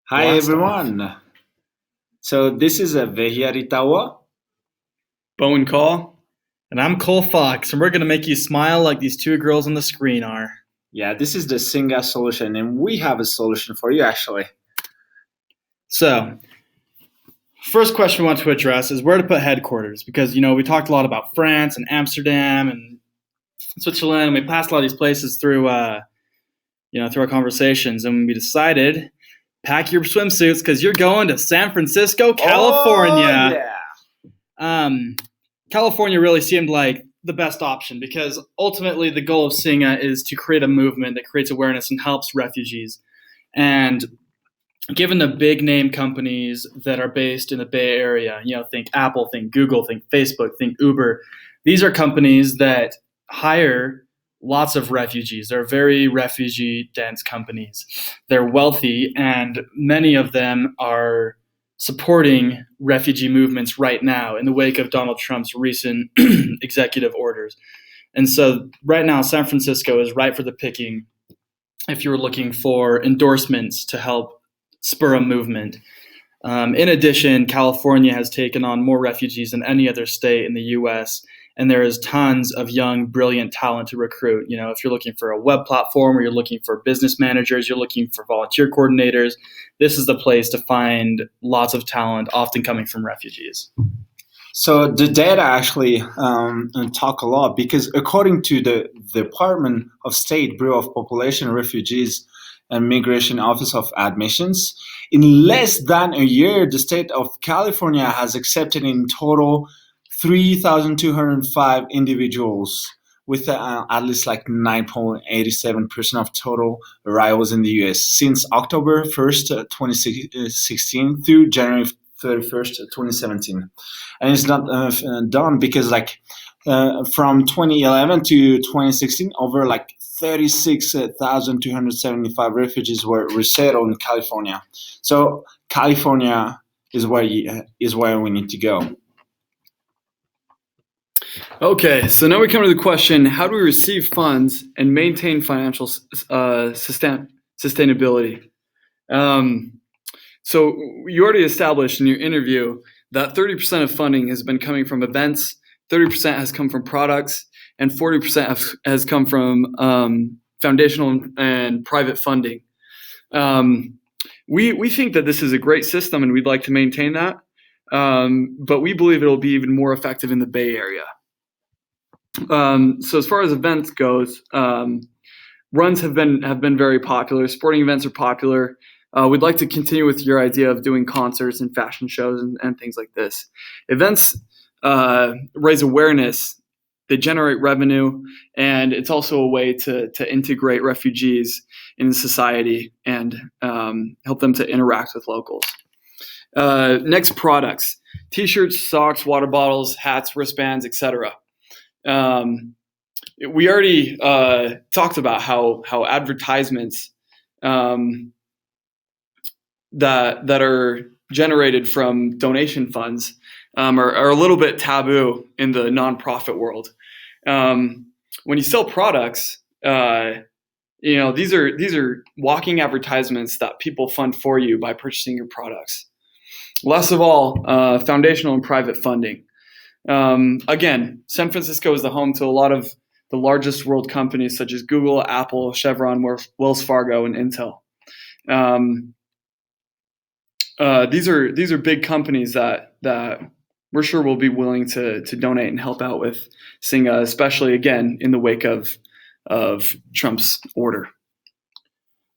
Hi Blast off. everyone. So this is a Vehiaritawa. Bowen Call. And I'm Cole Fox, and we're going to make you smile like these two girls on the screen are. Yeah, this is the Singa solution, and we have a solution for you actually. So, first question we want to address is where to put headquarters. Because, we talked a lot about France and Amsterdam and Switzerland. We passed a lot of these places through our conversations, and we decided pack your swimsuits because you're going to San Francisco, Oh California. yeah. Um, California really seemed like the best option because ultimately the goal of Singa is to create a movement that creates awareness and helps refugees. And given the big name companies that are based in the Bay Area, think Apple, think Google, think Facebook, think Uber, these are companies that hire lots of refugees. They're very refugee dense companies. They're wealthy, and many of them are supporting refugee movements right now in the wake of Donald Trump's recent executive orders. And so, right now, San Francisco is ripe for the picking if you were looking for endorsements to help spur a movement. In addition, California has taken on more refugees than any other state in the U.S., and there is tons of young, brilliant talent to recruit. If you're looking for a web platform, or you're looking for business managers, you're looking for volunteer coordinators, this is the place to find lots of talent, often coming from refugees. So the data actually talk a lot because according to the Department of State Bureau of Population, Refugees, and Migration Office of Admissions, in less than a year, the state of California has accepted in total 3,205 individuals with at least like 9.87% of total arrivals in the US since October 1st, 2016 through January 31st, 2017. And it's not done because from 2011 to 2016, over like 36,275 refugees were resettled in California. So California is where we need to go. Okay, so now we come to the question, how do we receive funds and maintain financial sustainability? So you already established in your interview that 30% of funding has been coming from events, 30% has come from products, and 40% has come from foundational and private funding. We think that this is a great system and we'd like to maintain that, but we believe it'll be even more effective in the Bay Area. So as far as events goes, runs have been very popular. Sporting events are popular. We'd like to continue with your idea of doing concerts and fashion shows and things like this. Events raise awareness, they generate revenue, and it's also a way to integrate refugees in society and help them to interact with locals. Next, products: T-shirts, socks, water bottles, hats, wristbands, etc. We already talked about how advertisements that are generated from donation funds are a little bit taboo in the nonprofit world. When you sell products, these are walking advertisements that people fund for you by purchasing your products. Last of all, foundational and private funding. Again, San Francisco is the home to a lot of the largest world companies such as Google, Apple, Chevron, Wells Fargo, and Intel. These are big companies that we're sure will be willing to donate and help out with Singa, especially again in the wake of Trump's order.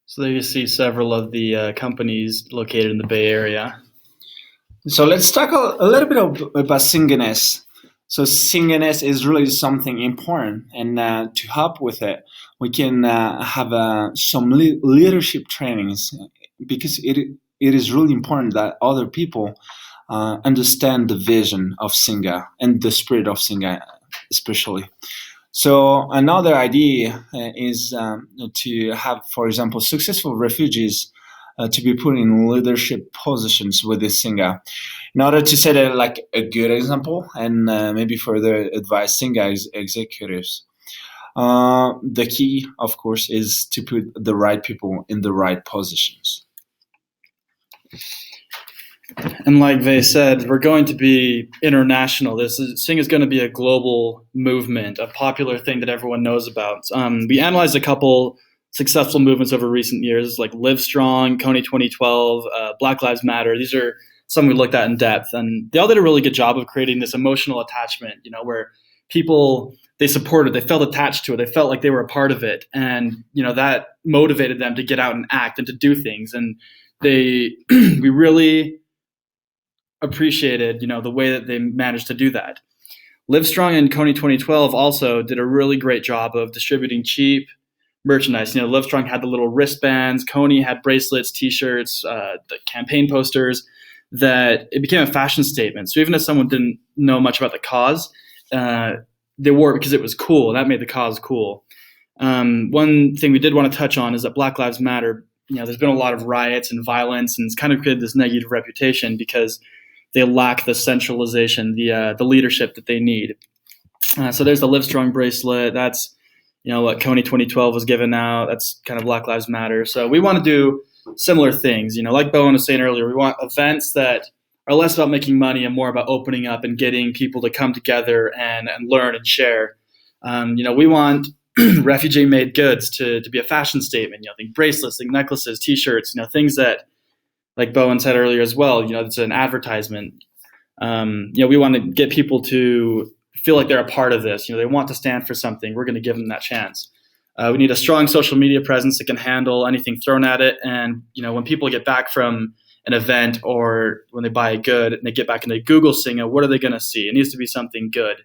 So there you see several of the companies located in the Bay Area. So let's talk a little bit about Singaness. So Singaness is really something important, and to help with it, we can have some leadership trainings because it is really important that other people understand the vision of Singa and the spirit of Singa, especially. So another idea is to have, for example, successful refugees to be put in leadership positions with this Singa. In order to set a good example and maybe further advise Singa executives. The key, of course, is to put the right people in the right positions. And like they said, we're going to be international. Sing is going to be a global movement, a popular thing that everyone knows about. We analyzed a couple successful movements over recent years, like Live Strong, Kony 2012, Black Lives Matter. These are some we looked at in depth, and they all did a really good job of creating this emotional attachment, where people, they supported, they felt attached to it, they felt like they were a part of it, and that motivated them to get out and act and to do things. And we really appreciated the way that they managed to do that. Live Strong and Kony 2012 also did a really great job of distributing cheap merchandise. Live Strong had the little wristbands, Kony had bracelets, t-shirts, the campaign posters, that it became a fashion statement. So even if someone didn't know much about the cause, they wore it because it was cool, and that made the cause cool. One thing we did want to touch on is that Black Lives Matter, there's been a lot of riots and violence, and it's kind of created this negative reputation because they lack the centralization, the leadership that they need. So there's the Live Strong bracelet. That's what Kony 2012 was given out. That's kind of Black Lives Matter. So we want to do similar things. Like Bowen was saying earlier, we want events that are less about making money and more about opening up and getting people to come together and learn and share. We want refugee-made goods to be a fashion statement. Think bracelets, think necklaces, T-shirts. Things that, like Bowen said earlier as well, it's an advertisement. We want to get people to feel like they're a part of this. They want to stand for something. We're going to give them that chance. We need a strong social media presence that can handle anything thrown at it. And, when people get back from an event or when they buy a good and they get back and they Google Singa, what are they going to see? It needs to be something good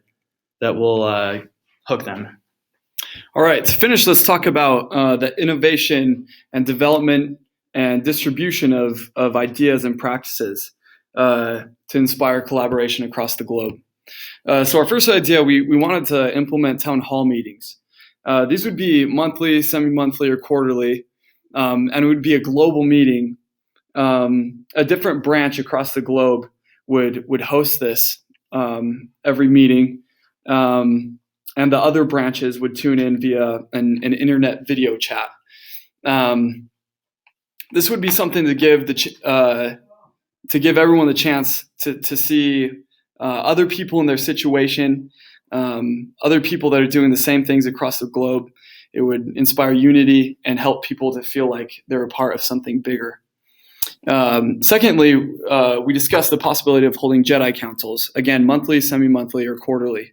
that will hook them. All right, to finish, let's talk about the innovation and development and distribution of ideas and practices to inspire collaboration across the globe. So our first idea, we wanted to implement town hall meetings. These would be monthly, semi-monthly, or quarterly, and it would be a global meeting. A different branch across the globe would host this every meeting, and the other branches would tune in via an internet video chat. This would be something to give everyone the chance to see other people in their situation, other people that are doing the same things across the globe. It would inspire unity and help people to feel like they're a part of something bigger. Secondly, we discussed the possibility of holding Jedi councils, again, monthly, semi-monthly, or quarterly.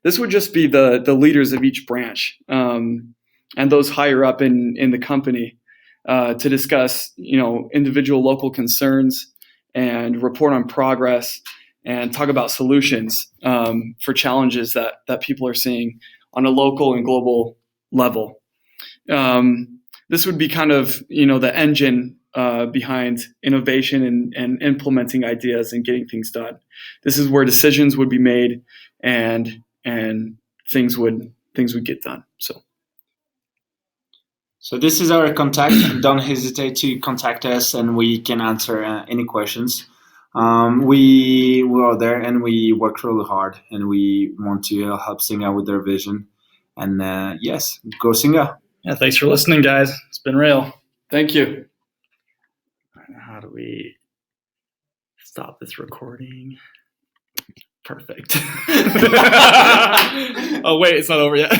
This would just be the leaders of each branch and those higher up in the company to discuss, individual local concerns and report on progress and talk about solutions for challenges that people are seeing on a local and global level. This would be kind of, the engine behind innovation and implementing ideas and getting things done. This is where decisions would be made and things would get done. So this is our contact. Don't hesitate to contact us, and we can answer any questions. We are there, and we work really hard, and we want to help Singa with their vision. And yes, go Singa. Yeah, thanks for listening, guys. It's been real. Thank you. How do we stop this recording? Perfect. Oh, wait, it's not over yet.